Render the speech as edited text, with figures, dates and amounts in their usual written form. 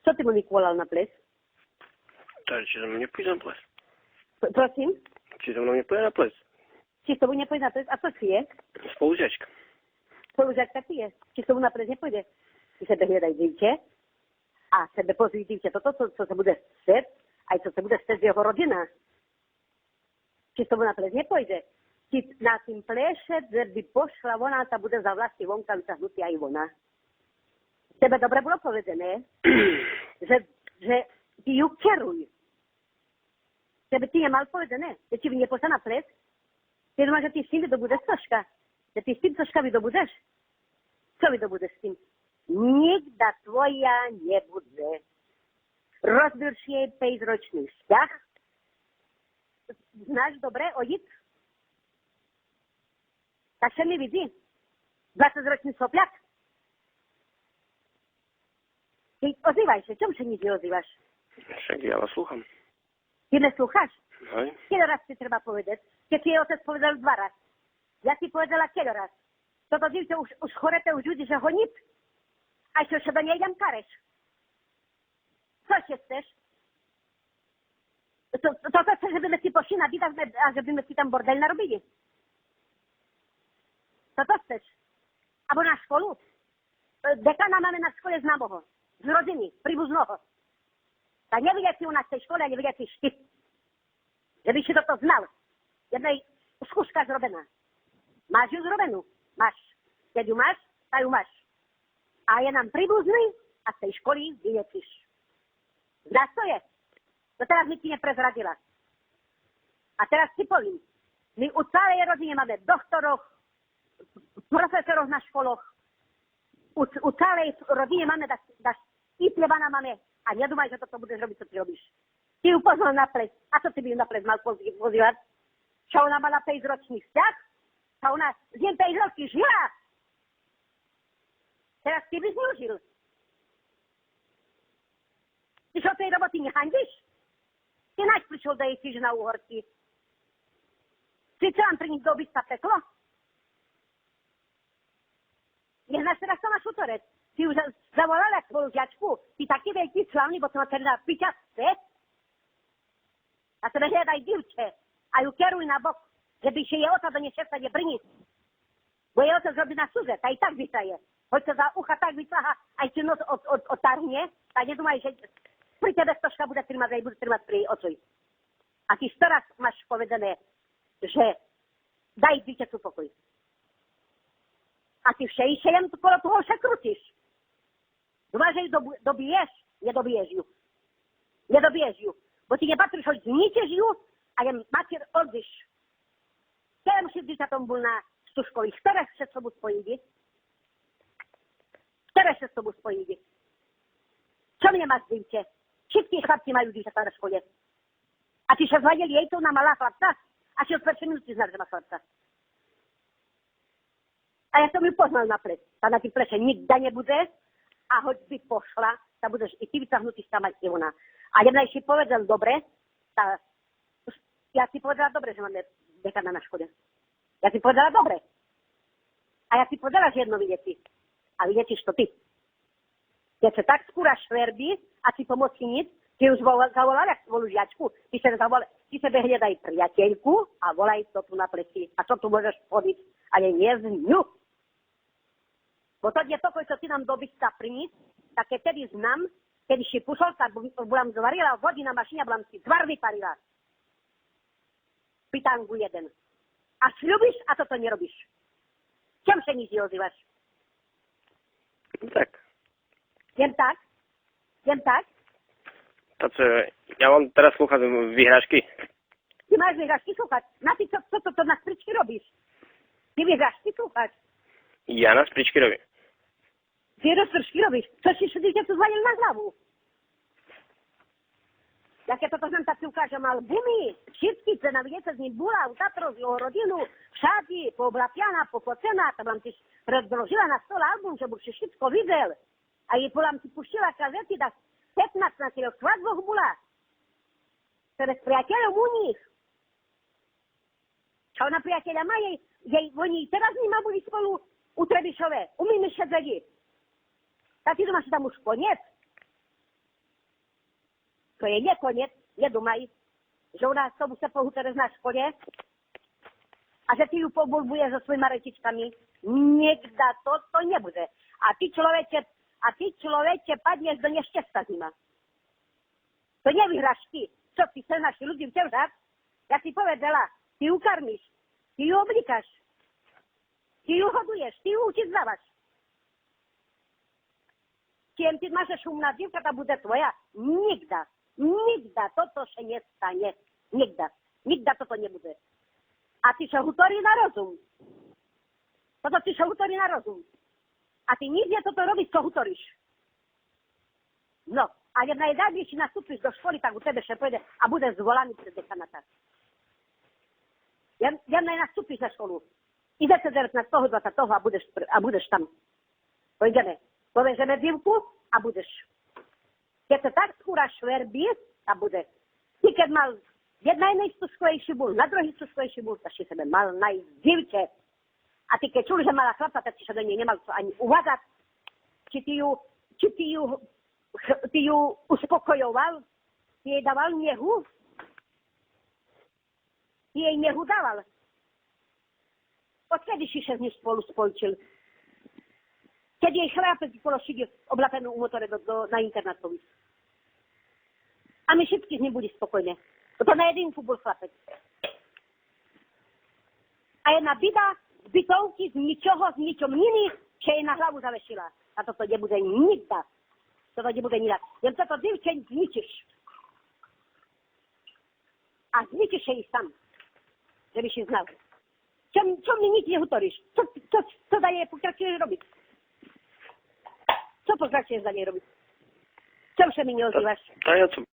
Co ty mu vykolal na ples? Tak, či za mnou nepôjde na ples. Prosím? Či za mnou nepôjde na ples. Či s tobou nepôjde na ples? A co si je? Spolužiačka. Spolužiačka ty je. Či s tobou na ples nepôjde? Ty sebe hľadaj dívče a sebe pozri dívče toto, co sa bude stať, aj co sa bude stať z jeho rodina. Či s tobou na ples nepôjde? Či na tým pleše, že by pošla ona, tá bude za vlasti vonka vyťahnutý aj ona. Tebe dobre bolo povedené, že ty ju keruj. Tebe ty nemal povedené, že ti nepošla na ples. Ty doma, že ty s tým vydobudeš troška. Že ty s tým troška vydobudeš. Co vydobudeš s tým? Nikda tvoja nebude. Rozbíš jej 5-ročný vzťah. Znáš dobre ojit? Tak sa mi vidí. 20-ročný sopľak. Ty ozývaj sa, čom sa nič neozývaš? Však ja vás slúcham. Ty neslúchaš? Hej. Keď raz ti treba povedať? Keď ti je otec povedal 2 raz. Ja ti povedala keď raz. Toto dívče už chorete, už ľudí, že ho nic. A čo sa do nej idem kareš? Co ešte chceš? Toto chceš, že by sme si pošli na byt a že by sme si tam bordel narobili? Toto chceš? Abo na školu? Dekana máme na škole známoho. Z rodiny, príbuznoho. Tak nevidia si u nás v tej škole a nevidia si ty. Že by si toto znal. Jednej skúška zrobená. Máš ju zrobenú? Máš. Keď ju máš, tak ju máš. A je nám príbuzný a z tej školy vyniečíš. Zdáš to je? To teraz mi ti neprezradila. A teraz si povím. My u celej rodine máme doktorov, profesorov na školoch. U celej rodine máme, i plebana máme. A nedúmaj, že toto budeš robiť, co ty robíš. Ty ju poznal na ples. A čo ty by ju na ples mal pozývať? Čo ona mala 5-ročný vzťah? A ona z ním 5 roky žila. Teraz ty by zneužil. Ty čo tej roboty nehandíš? Ty naď prišiel do jej kríž na úhorky. Ty čo vám priniesť do obysta peklo? Neznáš teraz to máš utorec. Ty už zavolala svoju žiačku. Ty taký veľký slavný, bo to ma teda piča chce. A sebe hľadaj divče. A ju keruj na bok, že by še jej oca do nešefta nepriniesť. Bo jej oca zrobí na súze, tá i tak vytaje. Hoď sa za ucha tak vytláha, aj si nos otarhne, tak nedúmaj, že pri tebe stožka bude trimať, aj bude trimať pri jej ocovi. A ty teraz máš povedané, že daj dieťaťu pokoj. A ty všejšie len kolo toho sa krútiš. Dúfam, že ju dobiješ? Nedobiješ ju. Nedobiješ ju. Bo ty nepatríš, hoď zničeš ju a jen matier odíš. Ktorém si dieťatom bol na stužkovi? Ktoré sa s tobou spojili? Ktoré sa s tobou spojili? Čo mne máš dívče? Všetky chlapci majú dívčatá na škole. A ty sa zhľadil jej to na malá chlapca? A si od prvej minúty znal, že má chlapca. A ja som ju poznal na ples. Tá na tým pleše nikda nebude. A hoď by pošla, tá budeš i ty vytahnutý tam aj i ona. A jedna si povedal dobre, ja si povedala dobre, že máme dekana na škole. Ja si povedala dobre. A ja si povedala, že jedno vidieť. A vidieť to ty. Keď sa tak skúraš šverby a si pomoci nic, ty už zavolala svoju žiačku, ty sebe hľadaj priateľku a volaj to tu na pleci. A čo tu môžeš chodiť, ale nie z ňu. Bo to je to, čo ty nám do bysta priniesť, tak keď tedy znam, keď si pušol, tak bolam zvarila vody na mašine, bolam si tvar vyparila. Pytangu jeden. A sľubíš, a toto nerobíš. Čem sa nič neozývaš? Tak. Jem tak? Jem tak? To ja mám teraz slúchať vyhrážky. Ty máš vyhrážky slúchať. Na ty, čo to na spričky robíš? Ty vyhrážky slúchať. Ja na spričky robím. Ty rozpršky robíš. Čo si všetci tu zvalil na hlavu? Ja keď toto znam, tak si ukážem albumy. Všetky cena, vidíte, z ním bula, u Tatro, z jeho rodinu, všady, pooblapiana, pofocená, tam vám ti predložila na stole album, že by si všetko videl. A jej vám ti puštila kazety, tak 15 na tých svadboch bula. Ktoré s priateľom u nich. Čo ona priateľa má, oni teraz nima boli spolu u Trebišove, u Mimiše Zedi. Tak ty doma si tam už koniec. to je nekoniec, nedumaj, že u nás tomu se pohutere na škole a že ty ju pobulbuješ so svojimi rečičkami. Niekda to nebude. A ty človeče padneš do nešťasta s nima. To nevyhráš ty. Čo ty chceš naši ľudí vtevžať? Ja si povedala, ty ju karmiš, ty ju oblikáš, ty ju hoduješ, ty ju učiť zdávaš. Čím ty máš šumná divka, tá bude tvoja? Nikda toto sa nestane. Nikda toto nebude. A ty sa hutorí na rozum. Toto ty sa hutorí na rozum. A ty nikde toto robiť, čo hutoríš. No, a keď najdábejší nastúpiš do školy, tak u tebe še pôjde a bude zvolaný pred dekanata. Ja nastúpiš na školu. Idete na toho, 20 toho a budeš tam. Pojdeme. Povežeme divku a budeš. Keď sa tak skúraš verby a bude. Ty keď mal jedna najstúškovejší bol, na druhý stúškovejší bol, tak si sebe mal najzdivče. A ty keď čuli, že mala chlapca, tak si sa do nej nemal co ani uvádzať. Či ty ju uspokojoval, ty jej dával nehu. Ty jej nehu dával. Odkedy si sa z nich spolu spolčil? Keď jej chlápec položil oblapenú u motore na internátovi. A my všetky z ním boli spokojné. To na jedinku bol chlapec. A jedna bida z bytovky z ničom niny, čo jej na hlavu zavešila. A toto nebude nikda. Toto nebude nikda. Jen toto divčeň zničiš. A zničiš jej sám. Že by si znal. Čo mi nič nehutoríš? Co da jej pokračuješ robiť? Co pokračuješ za nej robiť? Čom sa mi neozývaš? A ja co